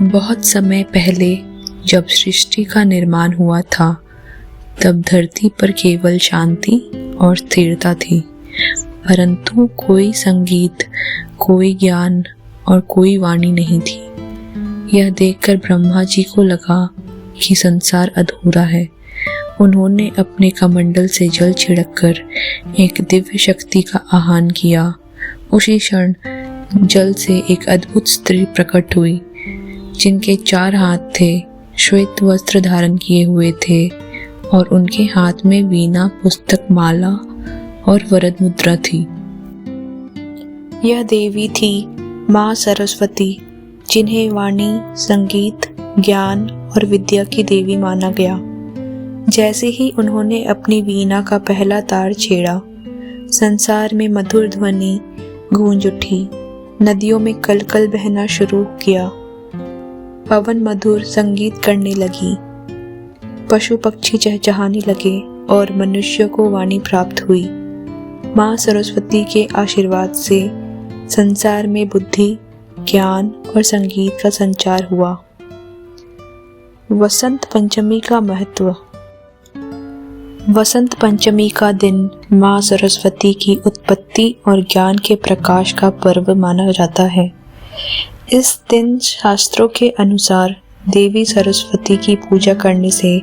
बहुत समय पहले जब सृष्टि का निर्माण हुआ था, तब धरती पर केवल शांति और स्थिरता थी, परंतु कोई संगीत, कोई ज्ञान और कोई वाणी नहीं थी। यह देखकर ब्रह्मा जी को लगा कि संसार अधूरा है। उन्होंने अपने कमंडल से जल छिड़ककर एक दिव्य शक्ति का आह्वान किया। उसी क्षण जल से एक अद्भुत स्त्री प्रकट हुई, जिनके 4 हाथ थे, श्वेत वस्त्र धारण किए हुए थे और उनके हाथ में वीणा, पुस्तक माला और वरद मुद्रा थी। यह देवी थी माँ सरस्वती, जिन्हें वाणी, संगीत, ज्ञान और विद्या की देवी माना गया। जैसे ही उन्होंने अपनी वीणा का पहला तार छेड़ा, संसार में मधुर ध्वनि गूंज उठी। नदियों में कलकल बहना शुरू किया, पवन मधुर संगीत करने लगी, पशु पक्षी चहचहाने लगे और मनुष्य को वाणी प्राप्त हुई। माँ सरस्वती के आशीर्वाद से संसार में बुद्धि, ज्ञान और संगीत का संचार हुआ। वसंत पंचमी का महत्व। वसंत पंचमी का दिन माँ सरस्वती की उत्पत्ति और ज्ञान के प्रकाश का पर्व माना जाता है। इस दिन शास्त्रों के अनुसार देवी सरस्वती की पूजा करने से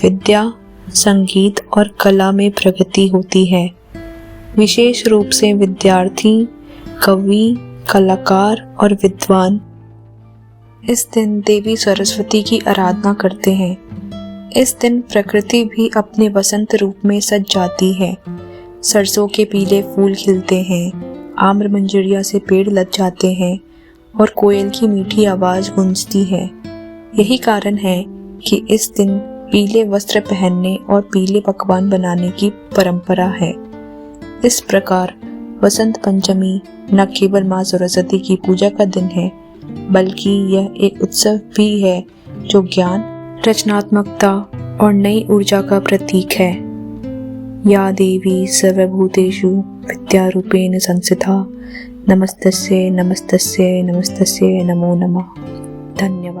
विद्या, संगीत और कला में प्रगति होती है। विशेष रूप से विद्यार्थी, कवि, कलाकार और विद्वान इस दिन देवी सरस्वती की आराधना करते हैं। इस दिन प्रकृति भी अपने वसंत रूप में सज जाती है। सरसों के पीले फूल खिलते हैं, आम्र मंजरिया से पेड़ लद जाते हैं और कोयल की मीठी आवाज गूंजती है। यही कारण है कि इस दिन पीले वस्त्र पहनने और पीले पकवान बनाने की परंपरा है। इस प्रकार वसंत पंचमी न केवल माँ सरस्वती की पूजा का दिन है, बल्कि यह एक उत्सव भी है जो ज्ञान, रचनात्मकता और नई ऊर्जा का प्रतीक है। या देवी सर्वभूतेषु विद्यारूपेण संस्थिता नमस्तस्यै नमस्तस्यै नमस्तस्यै नमो नमः। धन्यवाद।